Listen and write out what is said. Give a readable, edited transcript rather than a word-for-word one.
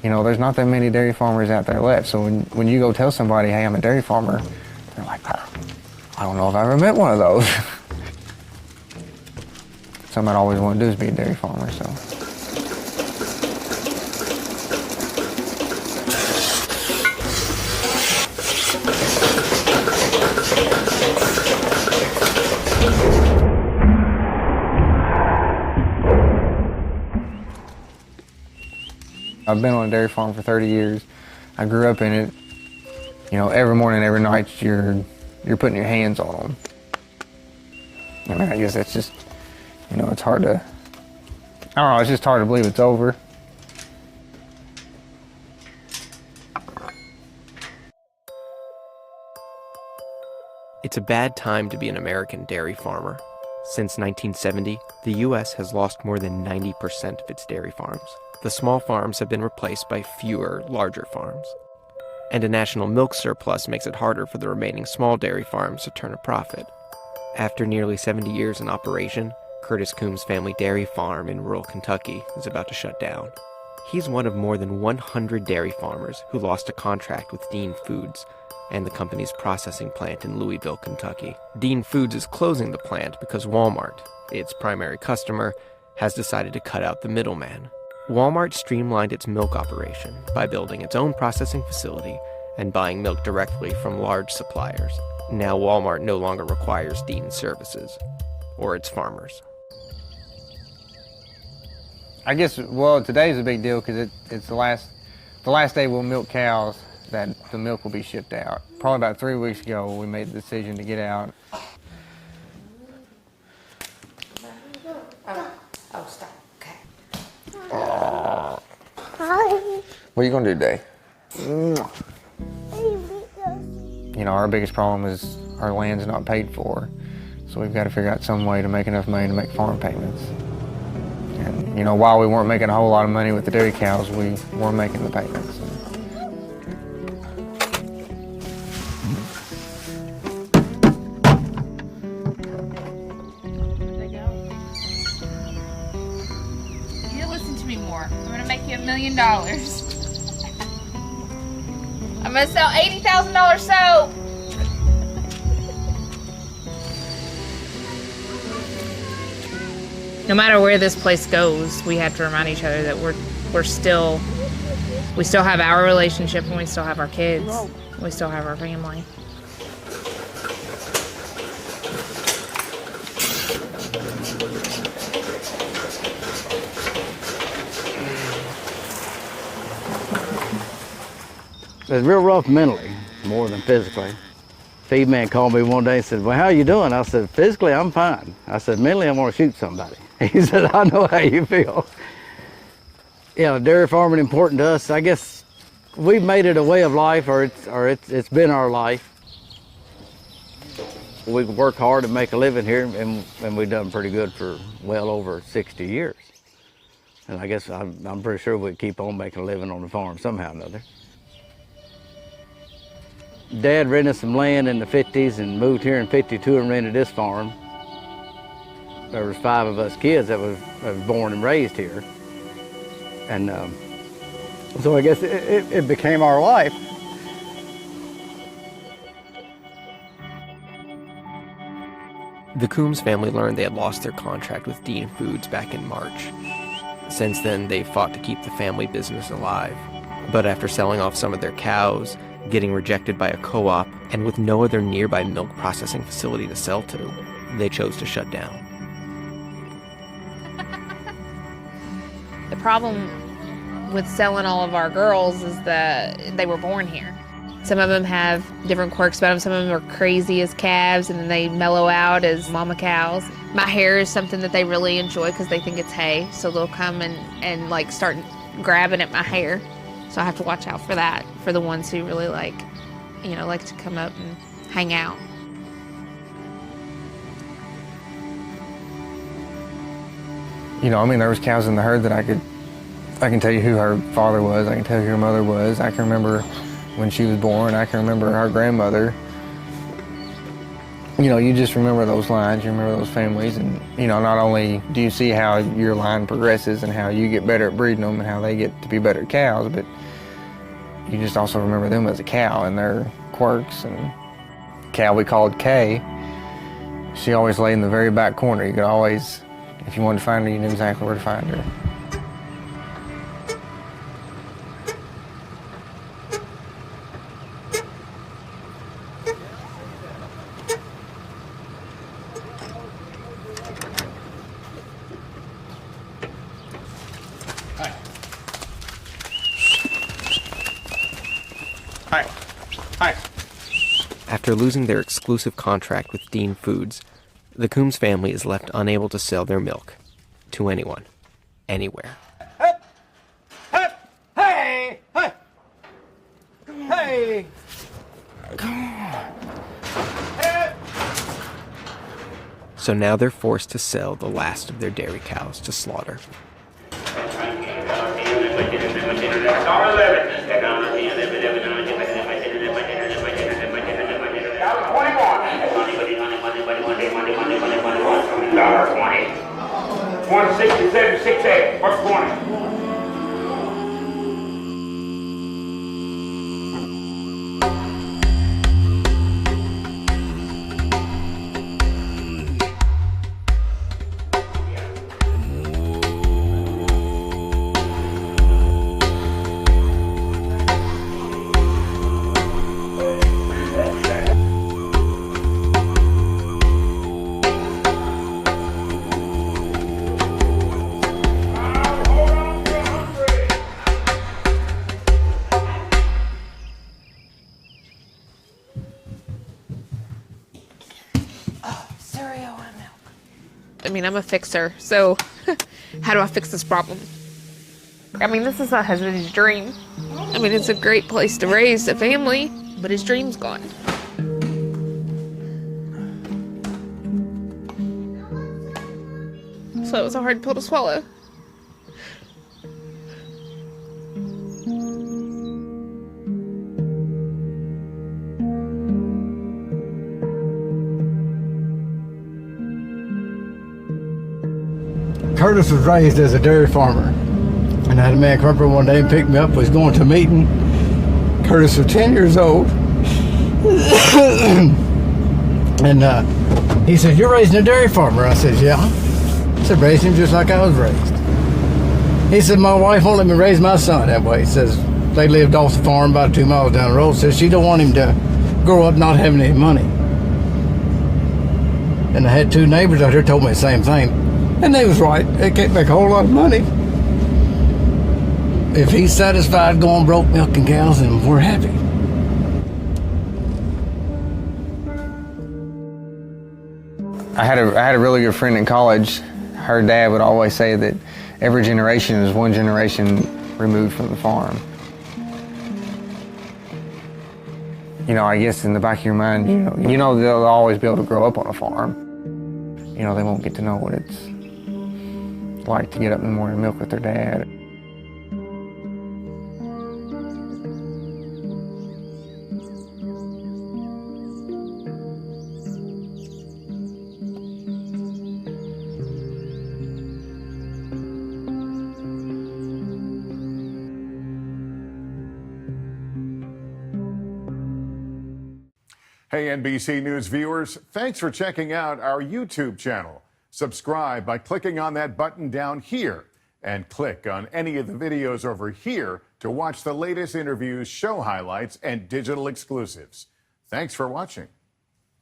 You know, there's not that many dairy farmers out there left. So when you go tell somebody, hey, I'm a dairy farmer, they're like, I don't know if I ever met one of those. Something I'd always want to do is be a dairy farmer, so. I've been on a dairy farm for 30 years. I grew up in it. You know, every morning, every night, you're putting your hands on them. I mean, I guess that's just, you know, it's hard to, I don't know, it's just hard to believe it's over. It's a bad time to be an American dairy farmer. Since 1970, the U.S. has lost more than 90% of its dairy farms. The small farms have been replaced by fewer, larger farms. And a national milk surplus makes it harder for the remaining small dairy farms to turn a profit. After nearly 70 years in operation, Curtis Coombs' family dairy farm in rural Kentucky is about to shut down. He's one of more than 100 dairy farmers who lost a contract with Dean Foods and the company's processing plant in Louisville, Kentucky. Dean Foods is closing the plant because Walmart, its primary customer, has decided to cut out the middleman. Walmart streamlined its milk operation by building its own processing facility and buying milk directly from large suppliers. Now Walmart no longer requires Dean's services, or its farmers. I guess, well, today's a big deal because it's the last day we'll milk cows that the milk will be shipped out. Probably about 3 weeks ago, we made the decision to get out. Oh, stop. Okay. What are you gonna do today? You know, our biggest problem is our land's not paid for, so we've got to figure out some way to make enough money to make farm payments. And, you know, while we weren't making a whole lot of money with the dairy cows, we were making the payments. You listen to me more. I'm gonna make you $1 million. I'm gonna sell $80,000 soap. No matter where this place goes, we have to remind each other that we still have our relationship, and we still have our kids. We still have our family. It was real rough mentally, more than physically. Feed man called me one day and said, well, how you doing? I said, physically, I'm fine. I said, mentally, I want to shoot somebody. He said, I know how you feel. Yeah, dairy farming important to us. I guess we've made it a way of life, or it's been our life. We work hard and make a living here, and we've done pretty good for well over 60 years. And I guess I'm pretty sure we'd keep on making a living on the farm somehow or another. Dad rented some land in the 50s and moved here in 52 and rented this farm. There was 5 of us kids that was born and raised here. And so I guess it became our life. The Coombs family learned they had lost their contract with Dean Foods back in March. Since then, they've fought to keep the family business alive. But after selling off some of their cows, getting rejected by a co-op, and with no other nearby milk processing facility to sell to, they chose to shut down. The problem with selling all of our girls is that they were born here. Some of them have different quirks about them. Some of them are crazy as calves, and then they mellow out as mama cows. My hair is something that they really enjoy because they think it's hay, so they'll come and like start grabbing at my hair. So I have to watch out for that, for the ones who really like to come up and hang out. You know, I mean, there was cows in the herd that I can tell you who her father was, I can tell you who her mother was, I can remember when she was born, I can remember her grandmother. You just remember those lines, you remember those families, and, not only do you see how your line progresses and how you get better at breeding them and how they get to be better cows, but you just also remember them as a cow and their quirks. And cow we called Kay, she always lay in the very back corner. You could always, if you wanted to find her, you knew exactly where to find her. Hi. After losing their exclusive contract with Dean Foods, the Coombs family is left unable to sell their milk to anyone, anywhere. Hey! Hey! Hey! So now they're forced to sell the last of their dairy cows to slaughter. $1.67, 6.8. What's 20? I mean, I'm a fixer, so how do I fix this problem? I mean, this is my husband's dream. I mean, it's a great place to raise a family, but his dream's gone. So it was a hard pill to swallow. Curtis was raised as a dairy farmer, and I had a man come up here one day and pick me up. Was going to a meeting. Curtis was 10 years old, and he said, "You're raising a dairy farmer?" I said, "Yeah." I said, "Raised him just like I was raised." He said, "My wife won't let me raise my son that way." He says they lived off the farm about 2 miles down the road. Says she don't want him to grow up not having any money. And I had 2 neighbors out here told me the same thing. And they was right. They can't make a whole lot of money. If he's satisfied going broke milking cows, then we're happy. I had a really good friend in college. Her dad would always say that every generation is one generation removed from the farm. I guess in the back of your mind, they'll always be able to grow up on a farm. They won't get to know what it's like to get up in the morning and milk with their dad. Hey, NBC News viewers, thanks for checking out our YouTube channel. Subscribe by clicking on that button down here and click on any of the videos over here to watch the latest interviews, show highlights, and digital exclusives. Thanks for watching.